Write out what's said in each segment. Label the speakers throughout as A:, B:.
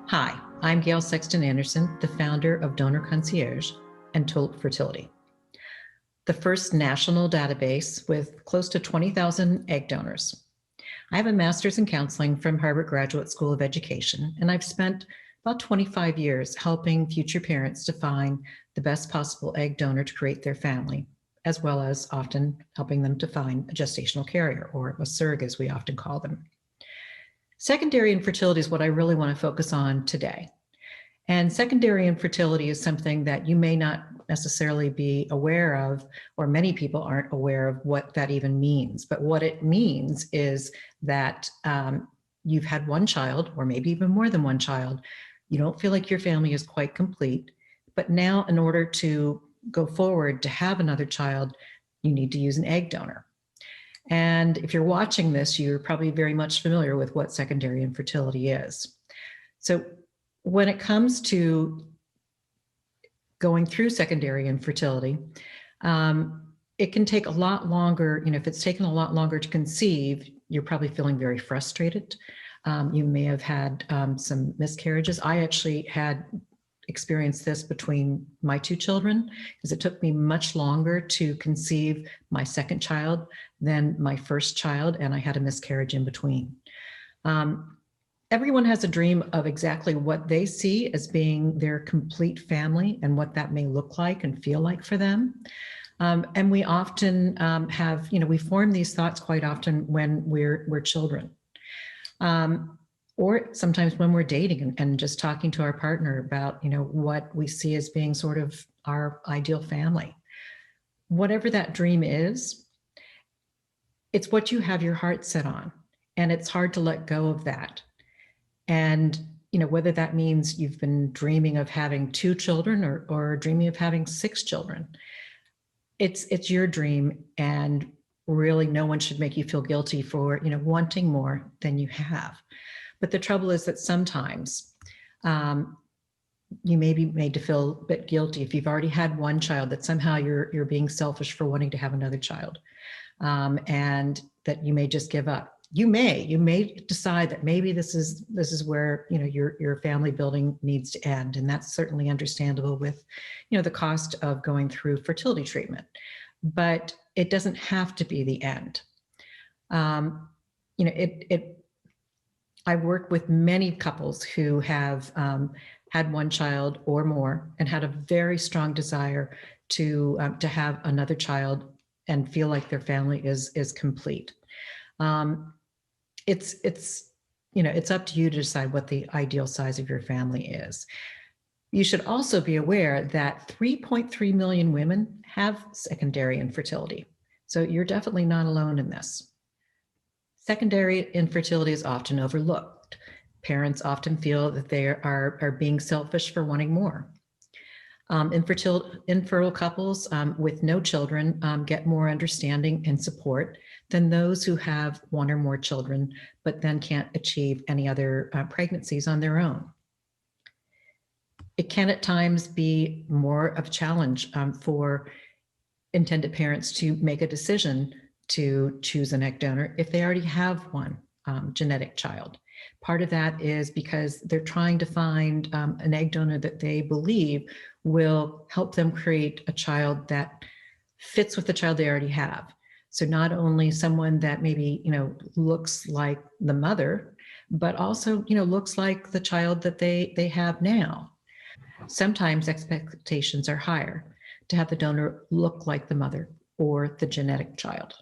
A: Hi, I'm Gail Sexton Anderson, the founder of Donor Concierge and Tulip Fertility, the first national database with close to 20,000 egg donors. I have a master's in counseling from Harvard Graduate School of Education, and I've spent about 25 years helping future parents to find the best possible egg donor to create their family, as well as often helping them to find a gestational carrier, or a surrogate as we often call them. Secondary infertility is what I really want to focus on today. And secondary infertility is something that you may not necessarily be aware of, or many people aren't aware of what that even means. But what it means is that you've had one child, or maybe even more than one child. You don't feel like your family is quite complete. But now, in order to go forward to have another child, you need to use an egg donor. And if you're watching this, you're probably very much familiar with what secondary infertility is. So when it comes to going through secondary infertility, it can take a lot longer. If it's taken a lot longer to conceive, you're probably feeling very frustrated. You may have had some miscarriages. I actually had experienced this between my two children, because it took me much longer to conceive my second child than my first child, and I had a miscarriage in between. Everyone has a dream of exactly what they see as being their complete family and what that may look like and feel like for them. And we often we form these thoughts quite often when we're children. Or sometimes when we're dating and just talking to our partner about, what we see as being sort of our ideal family. Whatever that dream is, it's what you have your heart set on, and it's hard to let go of that. And, whether that means you've been dreaming of having 2 children or dreaming of having 6 children, it's your dream, and really no one should make you feel guilty for, wanting more than you have. But the trouble is that sometimes you may be made to feel a bit guilty if you've already had one child, that somehow you're being selfish for wanting to have another child, and that you may just give up. You may decide that maybe this is where your family building needs to end, and that's certainly understandable with the cost of going through fertility treatment. But it doesn't have to be the end. I work with many couples who have had one child or more and had a very strong desire to have another child and feel like their family is complete. It's up to you to decide what the ideal size of your family is. You should also be aware that 3.3 million women have secondary infertility. So you're definitely not alone in this. Secondary infertility is often overlooked. Parents often feel that they are being selfish for wanting more. Infertile couples with no children get more understanding and support than those who have one or more children, but then can't achieve any other pregnancies on their own. It can at times be more of a challenge for intended parents to make a decision to choose an egg donor if they already have one genetic child. Part of that is because they're trying to find an egg donor that they believe will help them create a child that fits with the child they already have. So not only someone that maybe, looks like the mother, but also, looks like the child that they have now. Sometimes expectations are higher to have the donor look like the mother or the genetic child.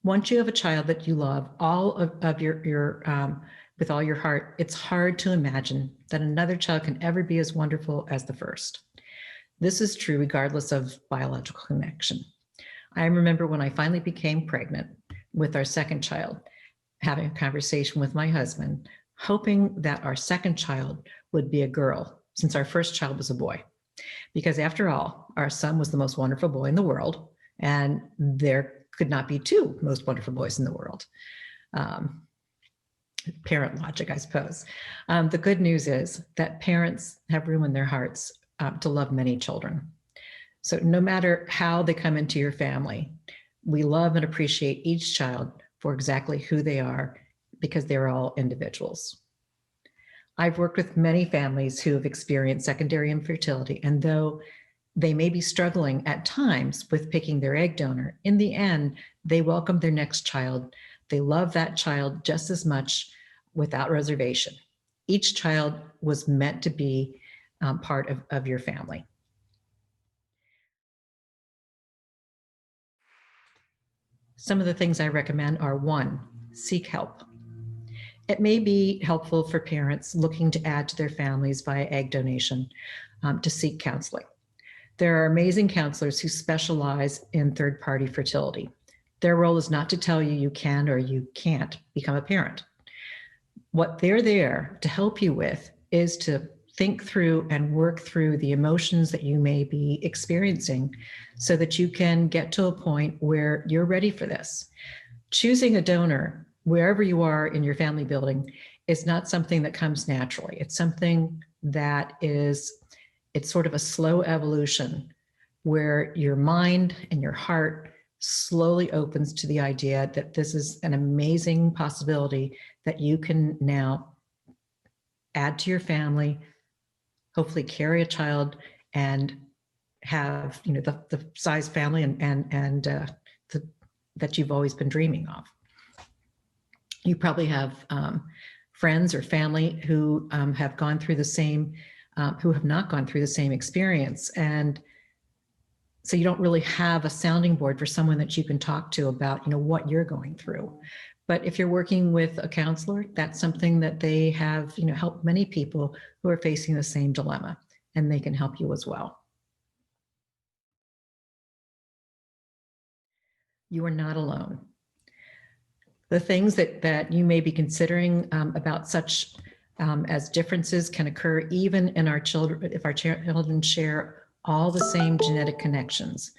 A: Once you have a child that you love all of your with all your heart, it's hard to imagine that another child can ever be as wonderful as the first. This is true regardless of biological connection. I remember when I finally became pregnant with our second child, having a conversation with my husband, hoping that our second child would be a girl, since our first child was a boy. Because after all, our son was the most wonderful boy in the world, and there could not be 2 most wonderful boys in the world. Parent logic, I suppose. The good news is that parents have room in their hearts to love many children. So no matter how they come into your family, we love and appreciate each child for exactly who they are, because they're all individuals. I've worked with many families who have experienced secondary infertility, and though they may be struggling at times with picking their egg donor, in the end, they welcome their next child. They love that child just as much without reservation. Each child was meant to be part of your family. Some of the things I recommend are: 1, seek help. It may be helpful for parents looking to add to their families via egg donation to seek counseling. There are amazing counselors who specialize in third-party fertility. Their role is not to tell you you can or you can't become a parent. What they're there to help you with is to think through and work through the emotions that you may be experiencing so that you can get to a point where you're ready for this. Choosing a donor, wherever you are in your family building, is not something that comes naturally. It's something that it's sort of a slow evolution where your mind and your heart slowly opens to the idea that this is an amazing possibility that you can now add to your family, hopefully carry a child, and have the size family that you've always been dreaming of. You probably have friends or family who have gone through the same, who have not gone through the same experience, and so you don't really have a sounding board for someone that you can talk to about what you're going through. But if you're working with a counselor, that's something that they have helped many people who are facing the same dilemma, and they can help you as well. You are not alone. The things that you may be considering about such as differences can occur even in our children, if our children share all the same genetic connections.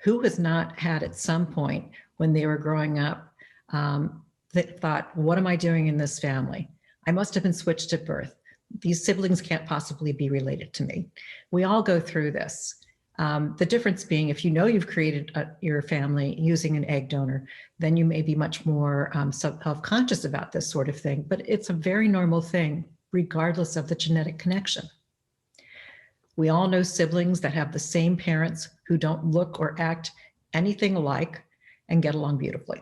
A: Who has not had at some point when they were growing up that thought, what am I doing in this family? I must have been switched at birth. These siblings can't possibly be related to me. We all go through this. The difference being, if you've created your family using an egg donor, then you may be much more self-conscious about this sort of thing, but it's a very normal thing, regardless of the genetic connection. We all know siblings that have the same parents who don't look or act anything alike and get along beautifully.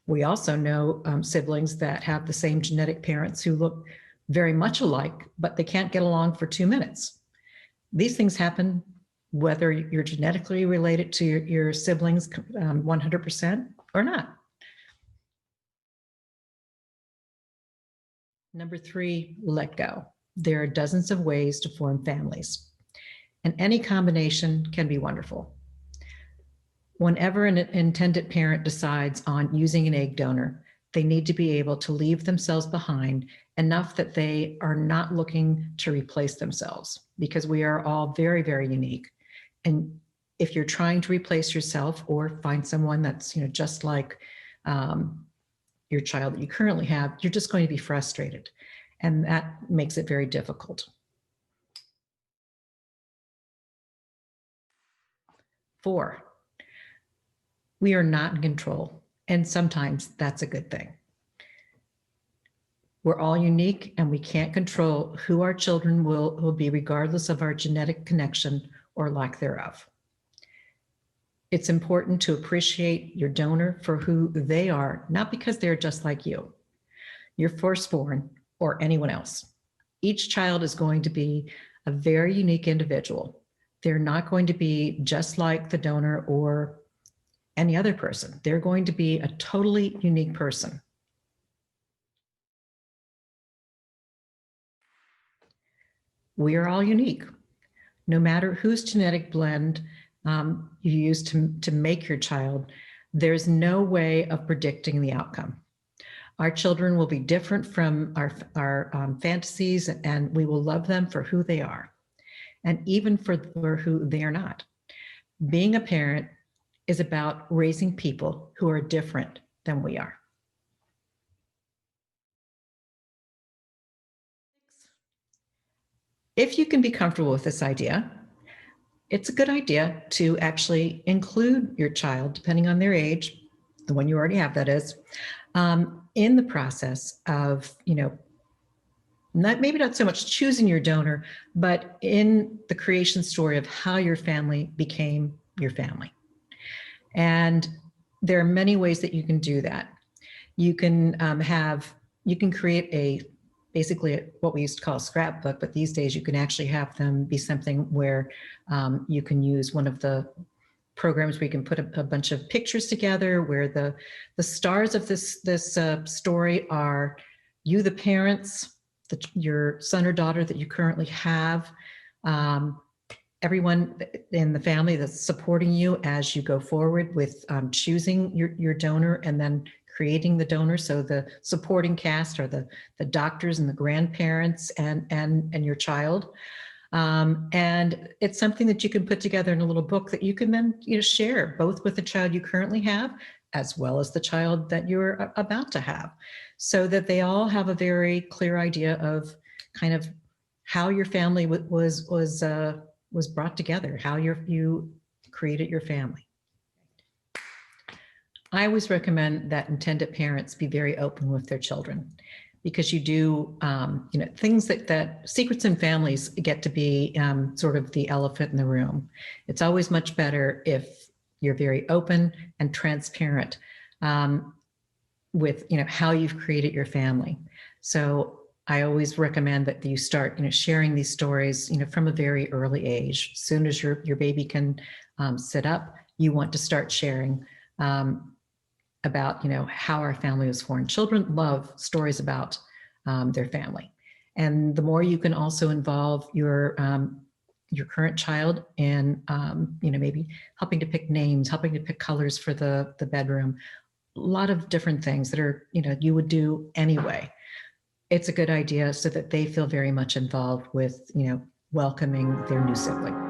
A: We also know siblings that have the same genetic parents who look very much alike, but they can't get along for 2 minutes. These things happen whether you're genetically related to your siblings 100% or not. Number 3, let go. There are dozens of ways to form families, and any combination can be wonderful. Whenever an intended parent decides on using an egg donor, they need to be able to leave themselves behind enough that they are not looking to replace themselves, because we are all very, very unique. And if you're trying to replace yourself or find someone that's just like your child that you currently have, you're just going to be frustrated, and that makes it very difficult. 4, we are not in control, and sometimes that's a good thing. We're all unique, and we can't control who our children will be, regardless of our genetic connection or lack thereof. It's important to appreciate your donor for who they are, not because they're just like you, your firstborn, or anyone else. Each child is going to be a very unique individual. They're not going to be just like the donor or any other person. They're going to be a totally unique person. We are all unique. No matter whose genetic blend you use to make your child, there's no way of predicting the outcome. Our children will be different from our fantasies, and we will love them for who they are, and even for who they are not. Being a parent is about raising people who are different than we are. If you can be comfortable with this idea, it's a good idea to actually include your child, depending on their age, the one you already have, that is, in the process of, maybe not so much choosing your donor, but in the creation story of how your family became your family. And there are many ways that you can do that. You can create basically what we used to call a scrapbook, but these days you can actually have them be something where you can use one of the programs where you can put a bunch of pictures together, where the stars of this story are you, the parents, your son or daughter that you currently have, everyone in the family that's supporting you as you go forward with choosing your donor and then creating the donor. So the supporting cast are the doctors and the grandparents and your child. And it's something that you can put together in a little book that you can then share both with the child you currently have as well as the child that you're about to have, so that they all have a very clear idea of kind of how your family was brought together, how you created your family. I always recommend that intended parents be very open with their children, because you do, things that secrets in families get to be sort of the elephant in the room. It's always much better if you're very open and transparent with, how you've created your family. So I always recommend that you start, sharing these stories, from a very early age. As soon as your baby can sit up, you want to start sharing about, how our family was formed. Children love stories about their family. And the more you can also involve your current child in, maybe helping to pick names, helping to pick colors for the bedroom, a lot of different things that are, you would do anyway. It's a good idea so that they feel very much involved with, welcoming their new sibling.